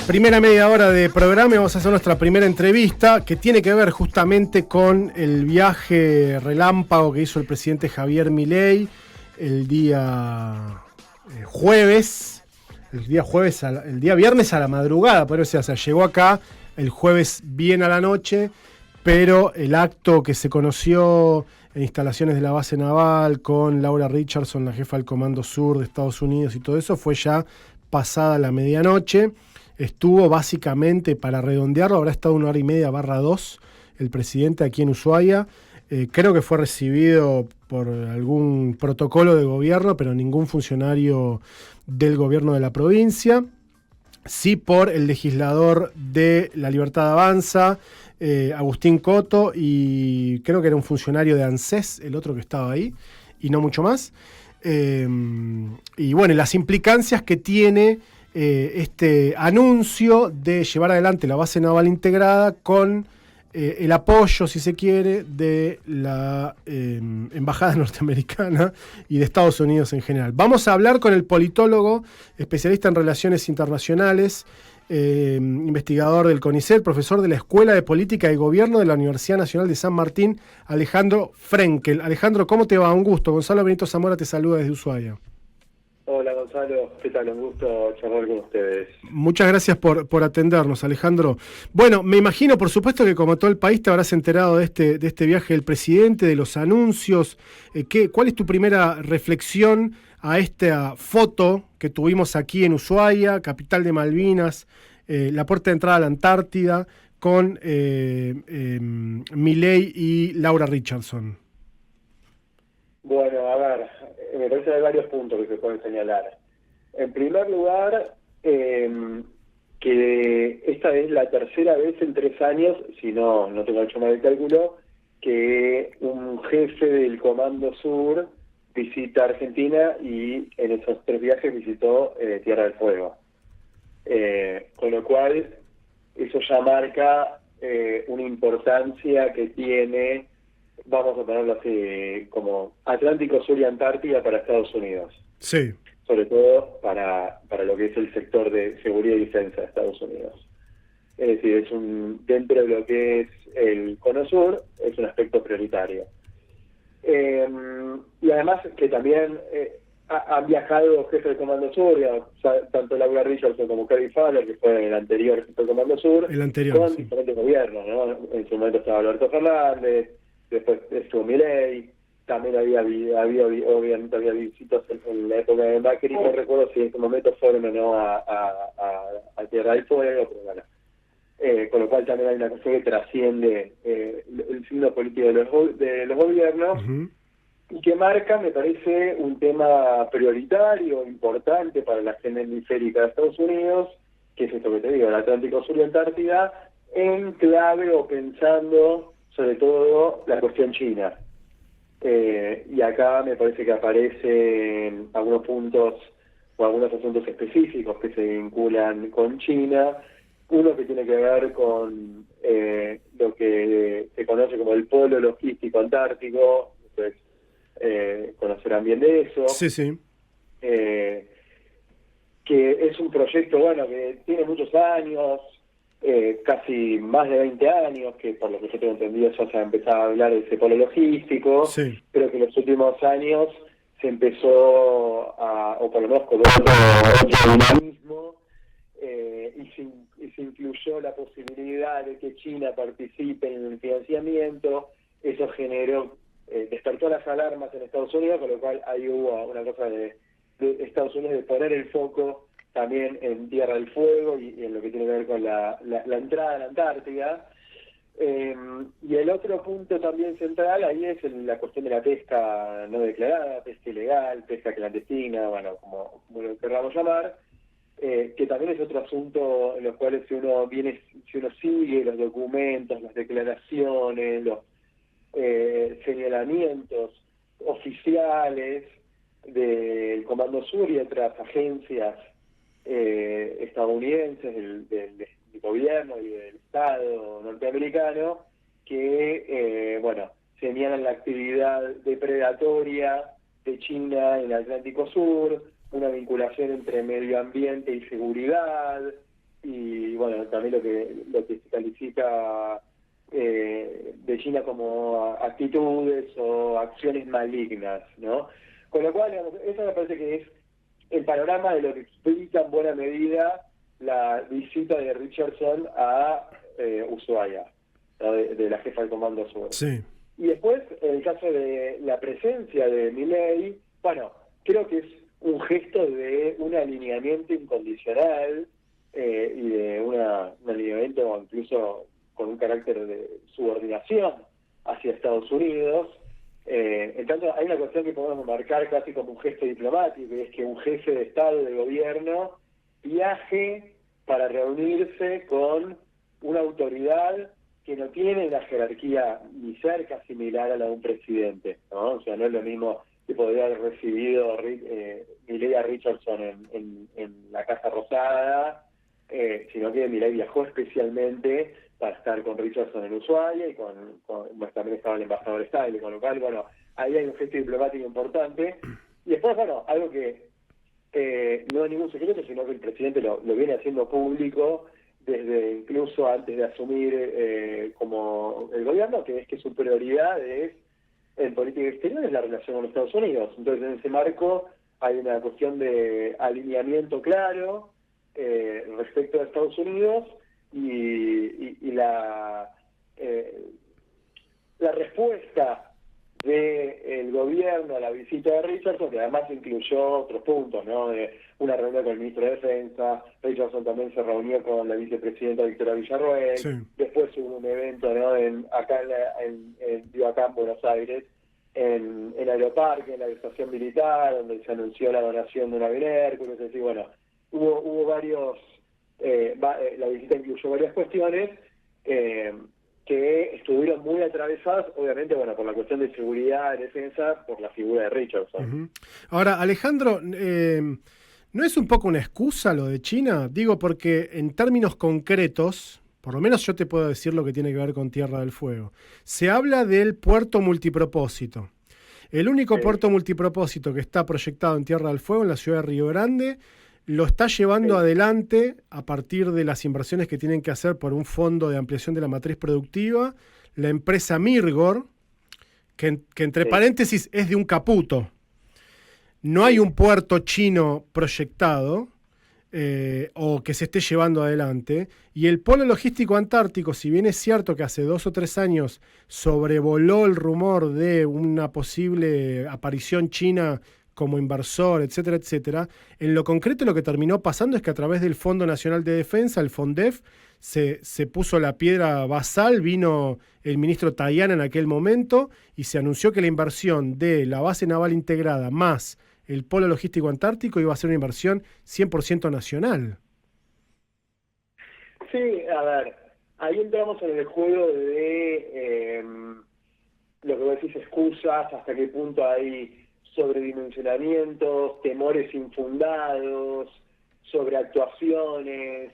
Primera media hora de programa y vamos a hacer nuestra primera entrevista que tiene que ver justamente con el viaje relámpago que hizo el presidente Javier Milei el día jueves, el día viernes a la madrugada, por eso, o sea, llegó acá el jueves bien a la noche, pero el acto que se conoció en instalaciones de la base naval con Laura Richardson, la jefa del Comando Sur de Estados Unidos y todo eso, fue ya pasada la medianoche. Estuvo básicamente, para redondearlo, habrá estado 1h30/2 el presidente aquí en Ushuaia. Creo que fue recibido por algún protocolo de gobierno, pero ningún funcionario del gobierno de la provincia. Sí por el legislador de La Libertad Avanza, Agustín Coto, y creo que era un funcionario de ANSES, el otro que estaba ahí, y no mucho más. Y bueno, las implicancias que tiene este anuncio de llevar adelante la base naval integrada con el apoyo, si se quiere, de la embajada norteamericana y de Estados Unidos en general. Vamos a hablar con el politólogo, especialista en relaciones internacionales, investigador del CONICET, profesor de la Escuela de Política y Gobierno de la Universidad Nacional de San Martín, Alejandro Frenkel. Alejandro, ¿cómo te va? Un gusto. Gonzalo Benito Zamora te saluda desde Ushuaia. Hola Gonzalo, ¿qué tal? Un gusto charlar con ustedes. Muchas gracias por atendernos, Alejandro. Bueno, me imagino, por supuesto, que como todo el país te habrás enterado de este viaje del presidente, de los anuncios. ¿Cuál es tu primera reflexión a esta foto que tuvimos aquí en Ushuaia, capital de Malvinas, la puerta de entrada a la Antártida, con Milei y Laura Richardson? Bueno, a ver, me parece que hay varios puntos que se pueden señalar. En primer lugar, que esta es la tercera vez en 3 años, si no tengo hecho mal el cálculo, que un jefe del Comando Sur visita Argentina y en esos 3 viajes visitó Tierra del Fuego. Con lo cual, eso ya marca una importancia que tiene, vamos a ponerlo así, como Atlántico Sur y Antártida para Estados Unidos. Sí. Sobre todo para lo que es el sector de seguridad y defensa de Estados Unidos. Es decir, dentro de lo que es el Cono Sur, es un aspecto prioritario. Y además que también han viajado jefes del Comando Sur, tanto Laura Richardson como Kerry Fowler, que fue el anterior jefe del Comando Sur, con diferentes gobiernos, ¿no? En su momento estaba Alberto Fernández, después estuvo Milei, también había obviamente había visitas en la época de Macri, no recuerdo si en ese momento fueron o no a Tierra del Fuego, pero bueno. Con lo cual también hay una cuestión que trasciende el signo político de los gobiernos. Uh-huh. Y que marca, me parece, un tema prioritario, importante para la agenda hemisférica de Estados Unidos, que es esto que te digo, el Atlántico Sur y Antártida, en clave o pensando sobre todo la cuestión china. Y acá me parece que aparecen algunos puntos o algunos asuntos específicos que se vinculan con China. Uno que tiene que ver con lo que se conoce como el polo logístico antártico, entonces conocerán bien de eso. Sí, sí. Que es un proyecto, bueno, que tiene muchos años, casi más de 20 años, que por lo que yo tengo entendido ya se ha empezado a hablar de ese polo logístico, sí. Pero que en los últimos años se empezó o por lo menos con otro dinamismo, y se incluyó la posibilidad de que China participe en el financiamiento. Eso generó, despertó las alarmas en Estados Unidos, con lo cual ahí hubo una cosa de Estados Unidos de poner el foco también en Tierra del Fuego y en lo que tiene que ver con la entrada a la Antártida. Y el otro punto también central ahí es la cuestión de la pesca no declarada, pesca ilegal, pesca clandestina, bueno, como lo queramos llamar, que también es otro asunto en los cuales si uno sigue los documentos, las declaraciones, los señalamientos oficiales del Comando Sur y otras agencias estadounidenses del gobierno y del Estado norteamericano que señalan la actividad depredatoria de China en el Atlántico Sur, una vinculación entre medio ambiente y seguridad, y bueno, también lo que se califica de China como actitudes o acciones malignas, ¿no? Con lo cual, digamos, eso me parece que es el panorama de lo que explica en buena medida la visita de Richardson a Ushuaia, ¿no? de la jefa del Comando Sur. Sí. Y después, en el caso de la presencia de Milei, bueno, creo que es un gesto de un alineamiento incondicional y de un alineamiento incluso con un carácter de subordinación hacia Estados Unidos. En tanto, hay una cuestión que podemos marcar casi como un gesto diplomático, y es que un jefe de Estado, de gobierno, viaje para reunirse con una autoridad que no tiene la jerarquía ni cerca similar a la de un presidente, ¿no? O sea, no es lo mismo que podría haber recibido Milei a Richardson en la Casa Rosada, sino que Milei viajó especialmente para estar con Richardson en Ushuaia y también estaba el embajador Style, con lo cual, bueno, ahí hay un gesto diplomático importante. Y después, bueno, algo que no es ningún secreto, sino que el presidente lo viene haciendo público desde incluso antes de asumir como el gobierno, que es que su prioridad en política exterior es la relación con Estados Unidos. Entonces, en ese marco hay una cuestión de alineamiento claro respecto a Estados Unidos y la respuesta del gobierno a la visita de Richardson, que además incluyó otros puntos, ¿no? De una reunión con el ministro de Defensa. Richardson también se reunió con la vicepresidenta Victoria Villarroel. Sí. Después hubo un evento, ¿no? Acá en Buenos Aires, en Aeroparque, en la estación militar, donde se anunció la donación de un avión Hércules. Es decir, bueno, hubo varios, la visita incluyó varias cuestiones que estuvieron muy atravesadas, obviamente, bueno, por la cuestión de seguridad, de defensa, por la figura de Richardson. Uh-huh. Ahora, Alejandro, ¿no es un poco una excusa lo de China? Digo, porque en términos concretos, por lo menos yo te puedo decir lo que tiene que ver con Tierra del Fuego. Se habla del puerto multipropósito. El único puerto multipropósito que está proyectado en Tierra del Fuego, en la ciudad de Río Grande, lo está llevando adelante a partir de las inversiones que tienen que hacer por un fondo de ampliación de la matriz productiva, la empresa Mirgor, que entre paréntesis es de un caputo. No hay un puerto chino proyectado o que se esté llevando adelante. Y el polo logístico antártico, si bien es cierto que hace 2 o 3 años sobrevoló el rumor de una posible aparición china como inversor, etcétera, etcétera, en lo concreto lo que terminó pasando es que a través del Fondo Nacional de Defensa, el FONDEF, se puso la piedra basal, vino el ministro Tajani en aquel momento y se anunció que la inversión de la base naval integrada más el polo logístico antártico iba a ser una inversión 100% nacional. Sí, a ver, ahí entramos en el juego de lo que vos decís, excusas, hasta qué punto hay sobredimensionamientos, temores infundados, sobreactuaciones,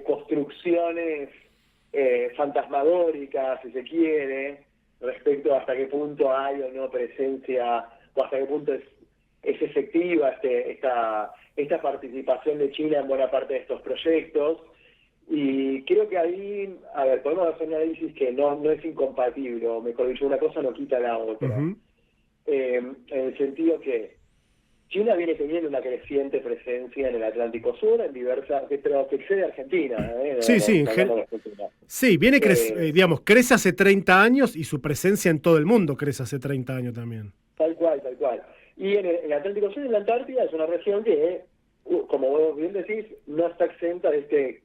construcciones fantasmagóricas, si se quiere, respecto a hasta qué punto hay o no presencia, o hasta qué punto es efectiva esta participación de China en buena parte de estos proyectos. Y creo que ahí, a ver, podemos hacer un análisis que no es incompatible, o mejor dicho, una cosa no quita la otra. Uh-huh. En el sentido que China viene teniendo una creciente presencia en el Atlántico Sur, en diversas, pero que excede a Argentina. Sí, viene crece hace 30 años y su presencia en todo el mundo crece hace 30 años también. Tal cual. Y en el Atlántico Sur y en la Antártida es una región que, como vos bien decís, no está exenta de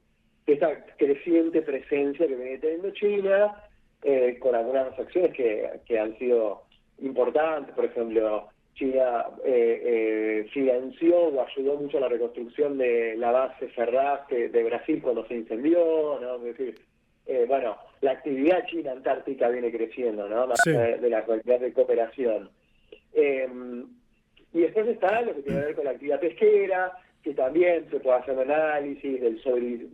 esta creciente presencia que viene teniendo China, con algunas acciones que han sido importantes. Por ejemplo, China financió o ayudó mucho a la reconstrucción de la base Ferraz de Brasil cuando se incendió, ¿no? Es decir, la actividad china antártica viene creciendo, ¿no? Más de la cantidad de cooperación. Y después está lo que tiene que ver con la actividad pesquera, que también se puede hacer un análisis del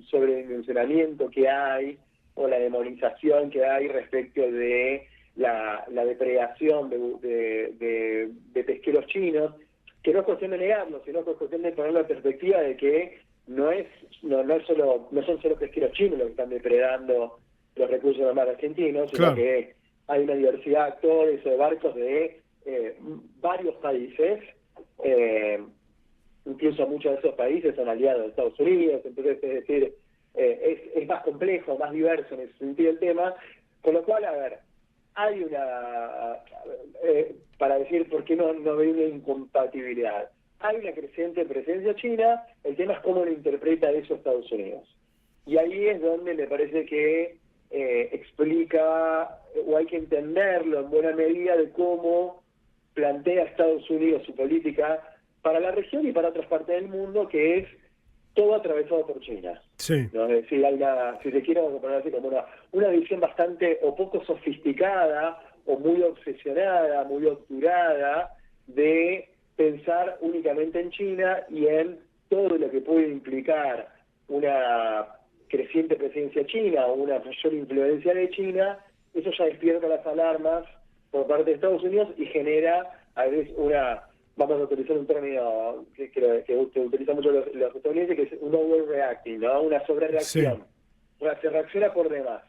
sobredimensionamiento que hay o la demonización que hay respecto de la depredación de pesqueros chinos. que no es cuestión de negarlo, sino que es cuestión de poner la perspectiva de que no son solo pesqueros chinos los que están depredando los recursos del mar argentino, sino que hay una diversidad de actores o de barcos de varios países, incluso muchos de esos países son aliados de Estados Unidos, entonces es decir, es más complejo, más diverso en ese sentido el tema, con lo cual, a ver, hay una, para decir por qué no hay una incompatibilidad, hay una creciente presencia china, el tema es cómo lo interpreta eso Estados Unidos. Y ahí es donde me parece que explica, o hay que entenderlo en buena medida, de cómo plantea Estados Unidos su política para la región y para otras partes del mundo, que es todo atravesado por China. Sí. ¿No? Es decir, hay si se quiere, vamos a poner así, como una visión bastante o poco sofisticada, o muy obsesionada, muy obturada, de pensar únicamente en China y en todo lo que puede implicar una creciente presencia china o una mayor influencia de China. Eso ya despierta las alarmas por parte de Estados Unidos y genera a veces vamos a utilizar un término que utilizan mucho los estadounidenses, que es un overreacting, ¿no? Una sobrereacción. Sí. Se reacciona por demás.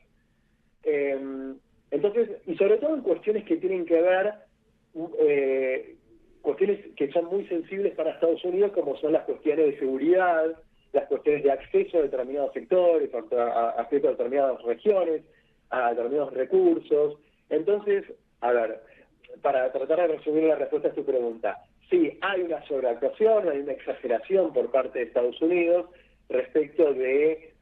Entonces, y sobre todo en cuestiones que tienen que ver, cuestiones que son muy sensibles para Estados Unidos, como son las cuestiones de seguridad, las cuestiones de acceso a determinados sectores, acceso a determinadas regiones, a determinados recursos. Entonces, a ver, para tratar de resumir la respuesta a tu pregunta, sí, hay una sobreactuación, hay una exageración por parte de Estados Unidos respecto de,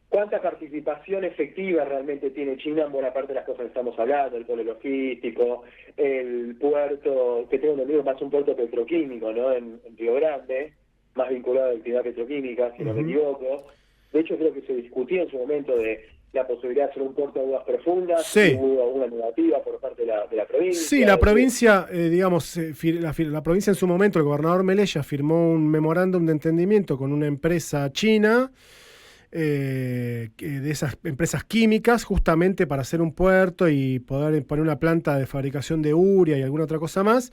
cuánta participación efectiva realmente tiene China en buena parte de las cosas que estamos hablando, el polo logístico, el puerto, que tengo entendido más un puerto petroquímico, ¿no? En Río Grande, más vinculado a la actividad petroquímica, si no me equivoco. De hecho, creo que se discutió en su momento de la posibilidad de hacer un puerto de aguas profundas, sí. Y hubo una negativa por parte de la provincia. Sí, la provincia, la provincia en su momento, el gobernador Melella firmó un memorándum de entendimiento con una empresa china, de esas empresas químicas, justamente para hacer un puerto y poder poner una planta de fabricación de urea y alguna otra cosa más.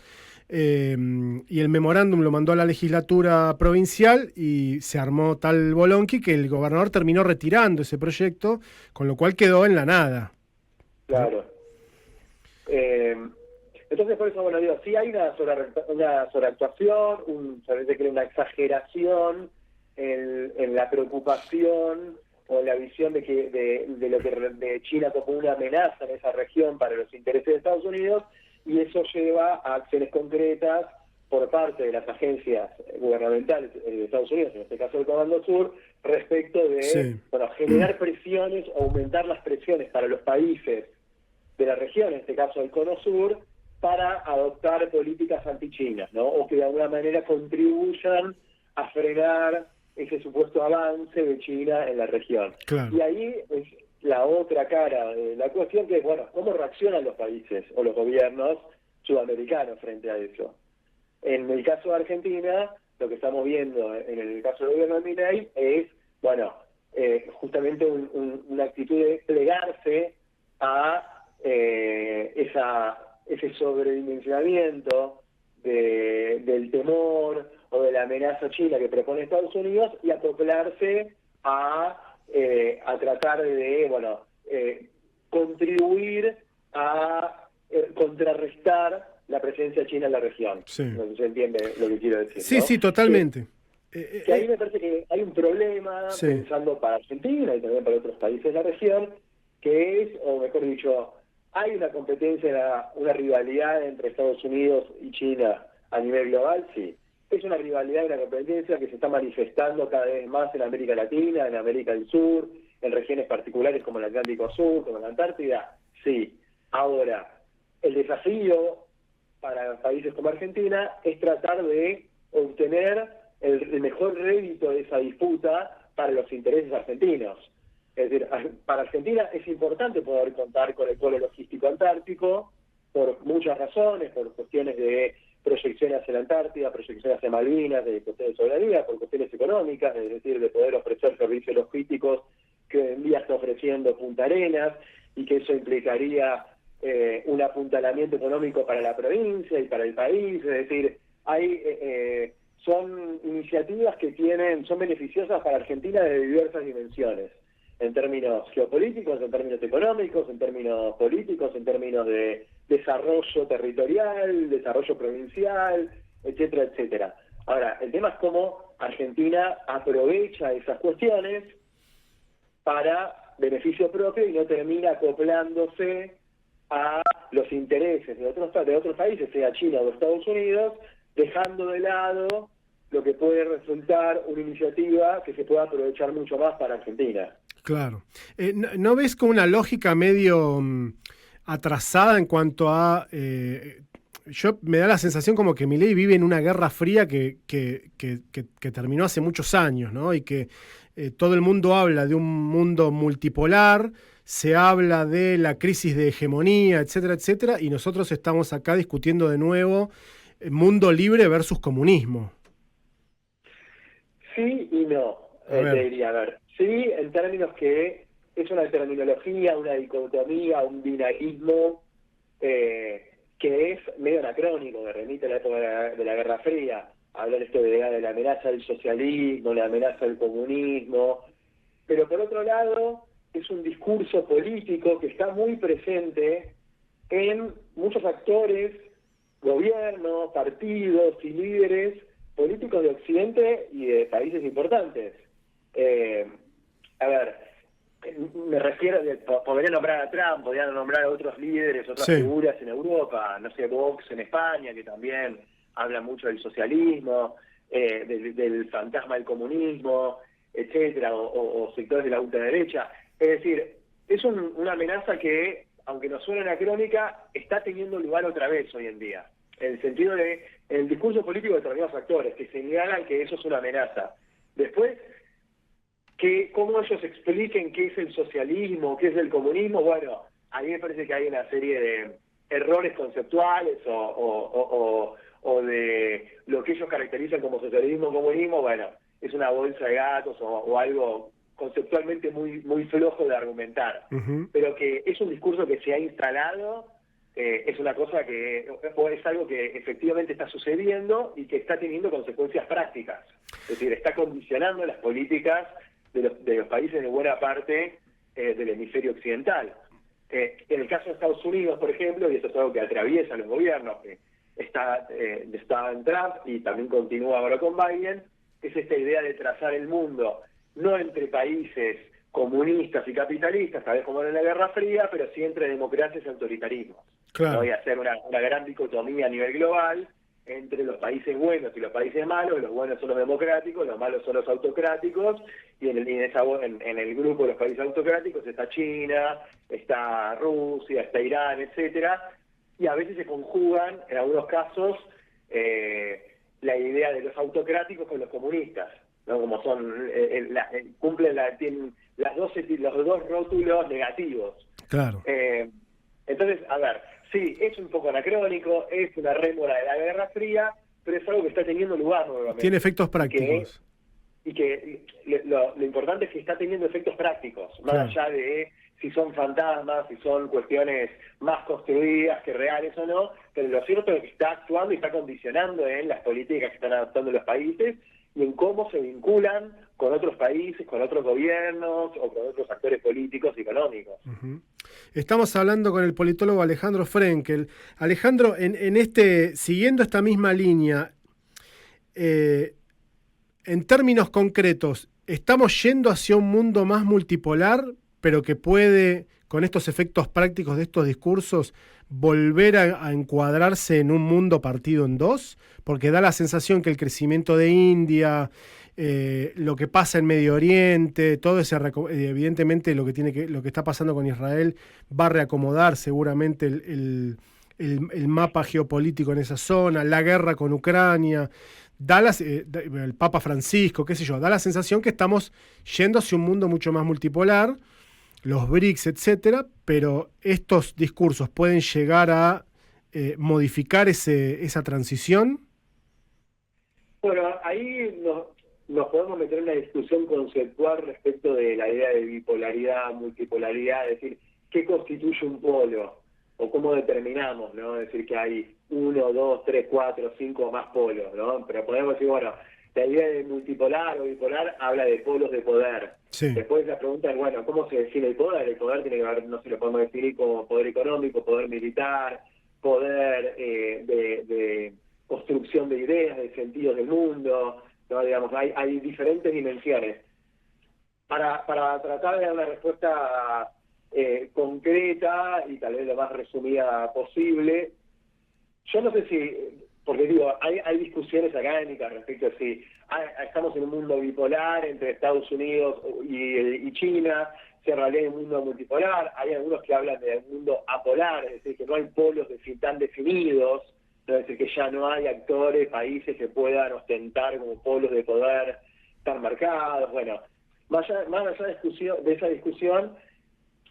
Y el memorándum lo mandó a la legislatura provincial y se armó tal bolonqui que el gobernador terminó retirando ese proyecto, con lo cual quedó en la nada. Claro. Entonces, por eso, digo, sí hay una sobreactuación, una exageración en la preocupación o la visión de lo que de China como una amenaza en esa región para los intereses de Estados Unidos, y eso lleva a acciones concretas por parte de las agencias gubernamentales de Estados Unidos, en este caso el Comando Sur, respecto de generar presiones, aumentar las presiones para los países de la región, en este caso el Cono Sur, para adoptar políticas anti-chinas, ¿no? O que de alguna manera contribuyan a frenar ese supuesto avance de China en la región. Claro. Y ahí es la otra cara de la cuestión, que es, ¿cómo reaccionan los países o los gobiernos sudamericanos frente a eso? En el caso de Argentina, lo que estamos viendo en el caso del gobierno de Milei es, justamente una actitud de plegarse a ese sobredimensionamiento del temor o de la amenaza china que propone Estados Unidos, y acoplarse a tratar de contribuir a contrarrestar la presencia china en la región. Sí. No sé si se entiende lo que quiero decir. Sí, ¿no? sí, totalmente. Que ahí me parece que hay un problema, pensando para Argentina y también para otros países de la región, que es, o mejor dicho, hay una competencia, una rivalidad entre Estados Unidos y China a nivel global, sí. Es una rivalidad y una competencia que se está manifestando cada vez más en América Latina, en América del Sur, en regiones particulares como el Atlántico Sur, como la Antártida, sí. Ahora, el desafío para países como Argentina es tratar de obtener el mejor rédito de esa disputa para los intereses argentinos. Es decir, para Argentina es importante poder contar con el polo logístico antártico por muchas razones, por cuestiones de proyección hacia la Antártida, proyección hacia Malvinas, de cuestiones de soberanía, por cuestiones económicas, es decir, de poder ofrecer servicios logísticos que hoy en día está ofreciendo Punta Arenas, y que eso implicaría un apuntalamiento económico para la provincia y para el país, es decir, son iniciativas que son beneficiosas para Argentina de diversas dimensiones, en términos geopolíticos, en términos económicos, en términos políticos, en términos de desarrollo territorial, desarrollo provincial, etcétera, etcétera. Ahora, el tema es cómo Argentina aprovecha esas cuestiones para beneficio propio y no termina acoplándose a los intereses de otros países, sea China o Estados Unidos, dejando de lado lo que puede resultar una iniciativa que se pueda aprovechar mucho más para Argentina. Claro. ¿No ves como una lógica medio atrasada en cuanto a... me da la sensación como que Milei vive en una guerra fría que terminó hace muchos años, ¿no? Y que todo el mundo habla de un mundo multipolar, se habla de la crisis de hegemonía, etcétera, etcétera, y nosotros estamos acá discutiendo de nuevo mundo libre versus comunismo. Sí y no, te diría, sí, en términos que es una terminología, una dicotomía, un binarismo que es medio anacrónico, que remite a la época de la Guerra Fría, hablar esto de la amenaza del socialismo, la amenaza del comunismo, pero por otro lado es un discurso político que está muy presente en muchos actores, gobiernos, partidos y líderes políticos de Occidente y de países importantes. Me refiero, podría nombrar a Trump, podría nombrar a otros líderes, otras figuras en Europa, no sé, Vox en España, que también habla mucho del socialismo, del fantasma del comunismo, etcétera, o sectores de la ultraderecha. Es decir, es una amenaza que, aunque nos suene anacrónica, está teniendo lugar otra vez hoy en día, en el sentido de el discurso político de determinados actores que señalan que eso es una amenaza. Después, cómo ellos expliquen qué es el socialismo, qué es el comunismo, bueno, a mí me parece que hay una serie de errores conceptuales o de lo que ellos caracterizan como socialismo o comunismo, bueno, es una bolsa de gatos o algo conceptualmente muy, muy flojo de argumentar. Uh-huh. Pero que es un discurso que se ha instalado, es una cosa es algo que efectivamente está sucediendo y que está teniendo consecuencias prácticas. Es decir, está condicionando las políticas de los países de buena parte del hemisferio occidental. En el caso de Estados Unidos, por ejemplo, y esto es algo que atraviesa los gobiernos, que está en Trump y también continúa ahora con Biden, es esta idea de trazar el mundo, no entre países comunistas y capitalistas, tal vez como era en la Guerra Fría, pero sí entre democracias y autoritarismos. Claro. ¿No? Y hacer una gran dicotomía a nivel global entre los países buenos y los países malos. Los buenos son los democráticos, los malos son los autocráticos, y en el grupo de los países autocráticos está China, está Rusia, está Irán, etcétera, y a veces se conjugan, en algunos casos, la idea de los autocráticos con los comunistas, ¿no? Como son, tienen los dos rótulos negativos. Claro. Entonces, sí, es un poco anacrónico, es una rémora de la Guerra Fría, pero es algo que está teniendo lugar nuevamente. Tiene efectos prácticos. Y que lo importante es que está teniendo efectos prácticos, más allá de si son fantasmas, si son cuestiones más construidas que reales o no, pero lo cierto es que está actuando y está condicionando en las políticas que están adoptando los países y en cómo se vinculan con otros países, con otros gobiernos o con otros actores políticos y económicos. Uh-huh. Estamos hablando con el politólogo Alejandro Frenkel. Alejandro, siguiendo esta misma línea, en términos concretos, ¿estamos yendo hacia un mundo más multipolar, pero que puede, con estos efectos prácticos de estos discursos, volver a encuadrarse en un mundo partido en dos? Porque da la sensación que el crecimiento de India, lo que pasa en Medio Oriente, todo ese, evidentemente lo que está pasando con Israel va a reacomodar seguramente el mapa geopolítico en esa zona, la guerra con Ucrania, el Papa Francisco, qué sé yo, da la sensación que estamos yendo hacia un mundo mucho más multipolar, los BRICS, etcétera, pero estos discursos pueden llegar a modificar esa transición. Bueno, ahí nos podemos meter en una discusión conceptual respecto de la idea de bipolaridad, multipolaridad, es decir, ¿qué constituye un polo? o cómo determinamos, ¿no? Es decir, que hay 1, 2, 3, 4, 5 o más polos, ¿no? Pero podemos decir, bueno, la idea de multipolar o bipolar habla de polos de poder. Sí. Después la pregunta es, bueno, ¿cómo se define el poder? El poder tiene que ver, no sé, lo podemos definir como poder económico, poder militar, poder de construcción de ideas, de sentidos del mundo, ¿no? Digamos, hay diferentes dimensiones. Para tratar de dar una respuesta concreta y tal vez lo más resumida posible, yo no sé si, porque digo, hay discusiones académicas respecto a si estamos en un mundo bipolar entre Estados Unidos y China, si en realidad hay un mundo multipolar, hay algunos que hablan de un mundo apolar, es decir, que no hay polos tan definidos, ¿no? Es decir, que ya no hay actores, países que puedan ostentar como polos de poder tan marcados. Bueno, más allá de esa discusión,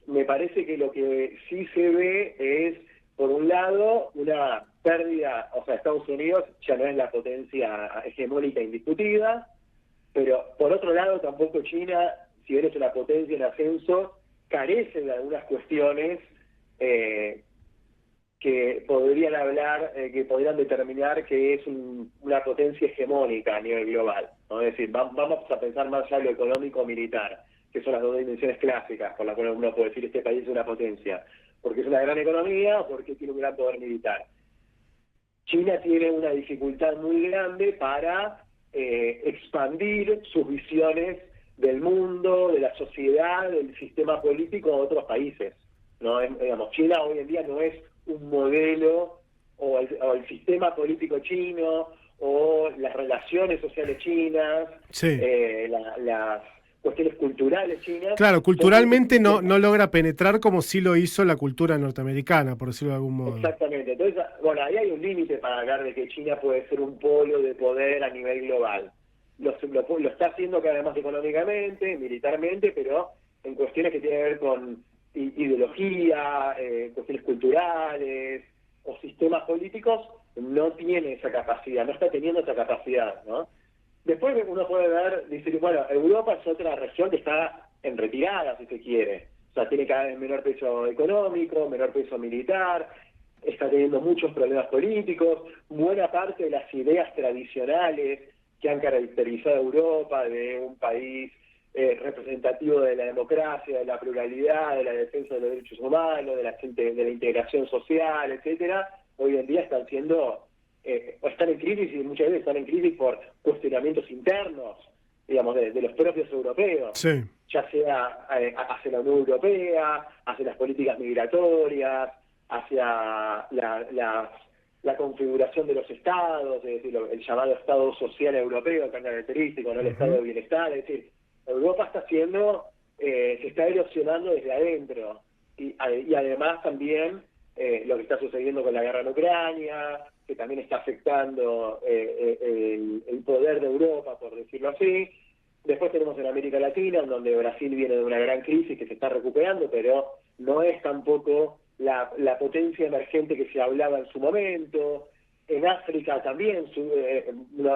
me parece que lo que sí se ve es, por un lado, una pérdida, o sea, Estados Unidos ya no es la potencia hegemónica indiscutida, pero por otro lado tampoco China, si bien es una potencia en ascenso, carece de algunas cuestiones que podrían determinar que es una potencia hegemónica a nivel global, ¿no? Es decir, vamos a pensar más allá de lo económico-militar, que son las dos dimensiones clásicas por las cuales uno puede decir este país es una potencia, porque es una gran economía o porque tiene un gran poder militar. China tiene una dificultad muy grande para expandir sus visiones del mundo, de la sociedad, del sistema político a otros países, ¿no? Digamos, China hoy en día no es un modelo, o el sistema político chino, o las relaciones sociales chinas, sí. Las cuestiones culturales chinas. Claro, culturalmente no logra penetrar como sí lo hizo la cultura norteamericana, por decirlo de algún modo. Exactamente. Entonces, bueno, ahí hay un límite para hablar de que China puede ser un polo de poder a nivel global. Lo está haciendo cada vez más económicamente, militarmente, pero en cuestiones que tienen que ver con ideología, cuestiones culturales o sistemas políticos, no tiene esa capacidad, no está teniendo esa capacidad, ¿no? Después uno puede ver, decir, bueno, Europa es otra región que está en retirada, si se quiere. O sea, tiene cada vez menor peso económico, menor peso militar, está teniendo muchos problemas políticos, buena parte de las ideas tradicionales que han caracterizado a Europa, de un país representativo de la democracia, de la pluralidad, de la defensa de los derechos humanos, de la integración social, etcétera, hoy en día están siendo o están en crisis, y muchas veces están en crisis por cuestionamientos internos, digamos, de los propios europeos, sí. Ya sea hacia la Unión Europea, hacia las políticas migratorias, hacia la configuración de los estados, es decir, el llamado Estado social europeo, que es característico, ¿no? El Estado de bienestar, es decir, Europa está se está erosionando desde adentro, y además también lo que está sucediendo con la guerra en Ucrania, que también está afectando el poder de Europa, por decirlo así. Después tenemos en América Latina, donde Brasil viene de una gran crisis que se está recuperando, pero no es tampoco la potencia emergente que se hablaba en su momento. En África también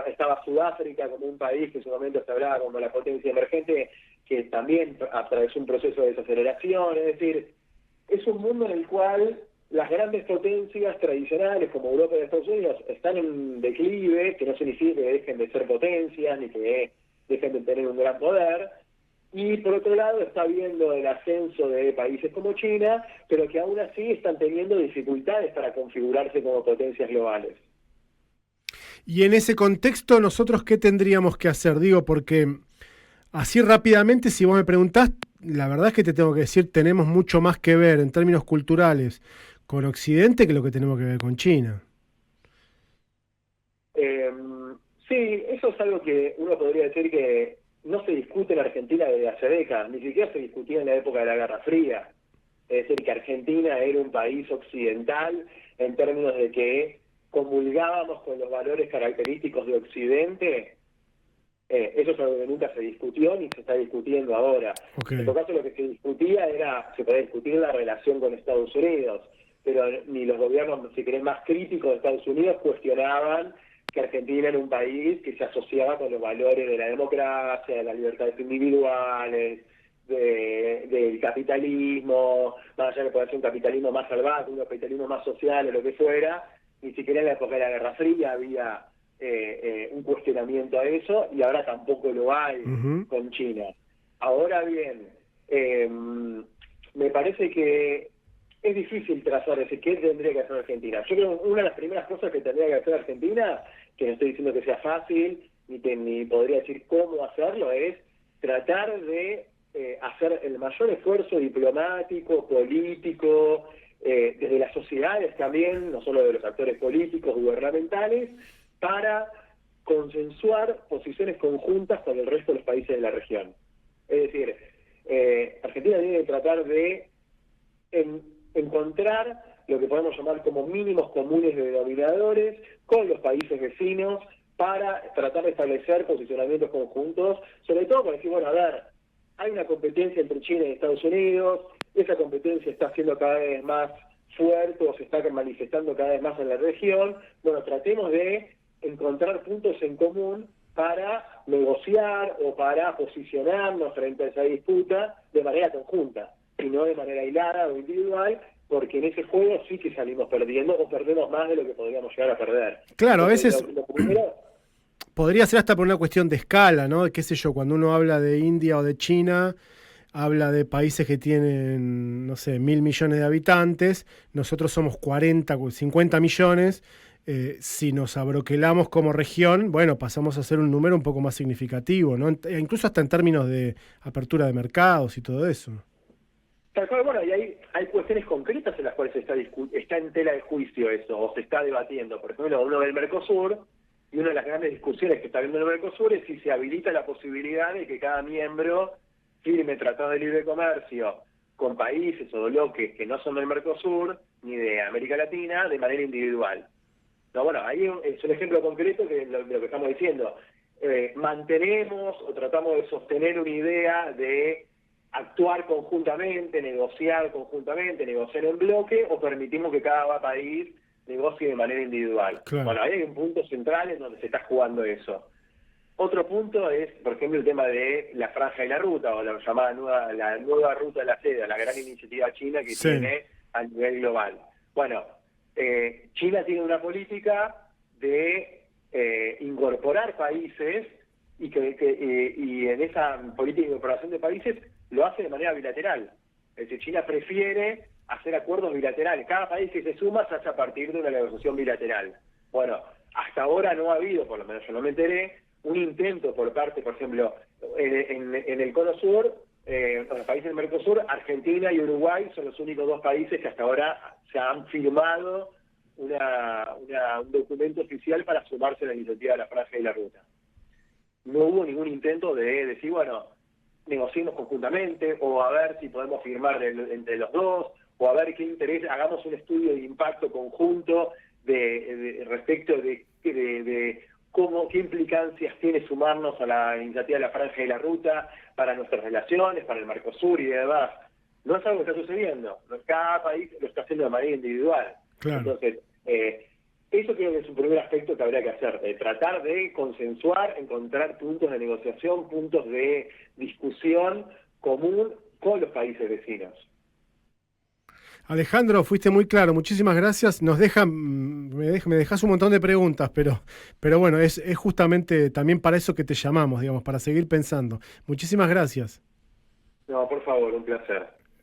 estaba Sudáfrica como un país que en su momento se hablaba como la potencia emergente, que también atravesó un proceso de desaceleración. Es decir, es un mundo en el cual las grandes potencias tradicionales como Europa y Estados Unidos están en declive, que no significa que dejen de ser potencias ni que dejen de tener un gran poder, y por otro lado está viendo el ascenso de países como China, pero que aún así están teniendo dificultades para configurarse como potencias globales. Y en ese contexto, ¿nosotros qué tendríamos que hacer? Digo, porque así rápidamente, si vos me preguntás, la verdad es que te tengo que decir, tenemos mucho más que ver en términos culturales con Occidente que lo que tenemos que ver con China. Sí, eso es algo que uno podría decir que no se discute en Argentina desde hace décadas, ni siquiera se discutía en la época de la Guerra Fría. Es decir, que Argentina era un país occidental en términos de que comulgábamos con los valores característicos de Occidente. Eso es algo que nunca se discutió ni se está discutiendo ahora. Okay. En todo caso, lo que se discutía se podía discutir la relación con Estados Unidos, pero ni los gobiernos, si querés, más críticos de Estados Unidos cuestionaban que Argentina era un país que se asociaba con los valores de la democracia, de las libertades individuales, del capitalismo, más allá de poder ser un capitalismo más salvaje, un capitalismo más social o lo que fuera. Ni siquiera en la época de la Guerra Fría había un cuestionamiento a eso, y ahora tampoco lo hay con China. Ahora bien, me parece que es difícil trazar qué tendría que hacer Argentina. Yo creo que una de las primeras cosas que tendría que hacer Argentina, que no estoy diciendo que sea fácil, ni podría decir cómo hacerlo, es tratar de hacer el mayor esfuerzo diplomático, político, desde las sociedades también, no solo de los actores políticos, gubernamentales, para consensuar posiciones conjuntas con el resto de los países de la región. Es decir, Argentina tiene que tratar de encontrar lo que podemos llamar como mínimos comunes denominadores con los países vecinos para tratar de establecer posicionamientos conjuntos, sobre todo para decir, bueno, a ver, hay una competencia entre China y Estados Unidos, esa competencia está siendo cada vez más fuerte o se está manifestando cada vez más en la región. Bueno, tratemos de encontrar puntos en común para negociar o para posicionarnos frente a esa disputa de manera conjunta y no de manera aislada o individual, porque en ese juego sí que salimos perdiendo o perdemos más de lo que podríamos llegar a perder. Claro, entonces, a veces lo primero, podría ser hasta por una cuestión de escala, ¿no? Qué sé yo, cuando uno habla de India o de China, habla de países que tienen, no sé, 1.000 millones de habitantes, nosotros somos 40, 50 millones. Si nos abroquelamos como región, bueno, pasamos a ser un número un poco más significativo, ¿no? Incluso hasta en términos de apertura de mercados y todo eso. Tal cual, bueno, y hay cuestiones concretas en las cuales está en tela de juicio eso, o se está debatiendo. Por ejemplo, uno del Mercosur, y una de las grandes discusiones que está viendo el Mercosur es si se habilita la posibilidad de que cada miembro firme tratados de libre comercio con países o bloques que no son del Mercosur ni de América Latina de manera individual. No, bueno, ahí es un ejemplo concreto de lo que estamos diciendo. Mantenemos o tratamos de sostener una idea de actuar conjuntamente, negociar en bloque, o permitimos que cada país negocie de manera individual. Claro. Bueno, ahí hay un punto central en donde se está jugando eso. Otro punto es, por ejemplo, el tema de la franja y la ruta, o la llamada la nueva ruta de la seda, la gran iniciativa china que tiene a nivel global. Bueno, China tiene una política de incorporar países y en esa política de incorporación de países lo hace de manera bilateral. Es decir, China prefiere hacer acuerdos bilaterales. Cada país que se suma se hace a partir de una negociación bilateral. Bueno, hasta ahora no ha habido, por lo menos yo no me enteré, un intento por parte, por ejemplo, en el Cono Sur, los países del Mercosur, Argentina y Uruguay son los únicos dos países que hasta ahora se han firmado un documento oficial para sumarse a la iniciativa de la franja y la ruta. No hubo ningún intento de decir, bueno, negociemos conjuntamente, o a ver si podemos firmar entre los dos, o a ver qué interés, hagamos un estudio de impacto conjunto respecto de qué implicancias tiene sumarnos a la iniciativa de la franja y la ruta para nuestras relaciones, para el Mercosur y demás. No es algo que está sucediendo, cada país lo está haciendo de manera individual. Claro. Entonces, eso creo que es un primer aspecto que habría que hacer, tratar de consensuar, encontrar puntos de negociación, puntos de discusión común con los países vecinos. Alejandro, fuiste muy claro, muchísimas gracias. Me dejas un montón de preguntas, pero bueno, es justamente también para eso que te llamamos, digamos, para seguir pensando. Muchísimas gracias. No, por favor, un placer.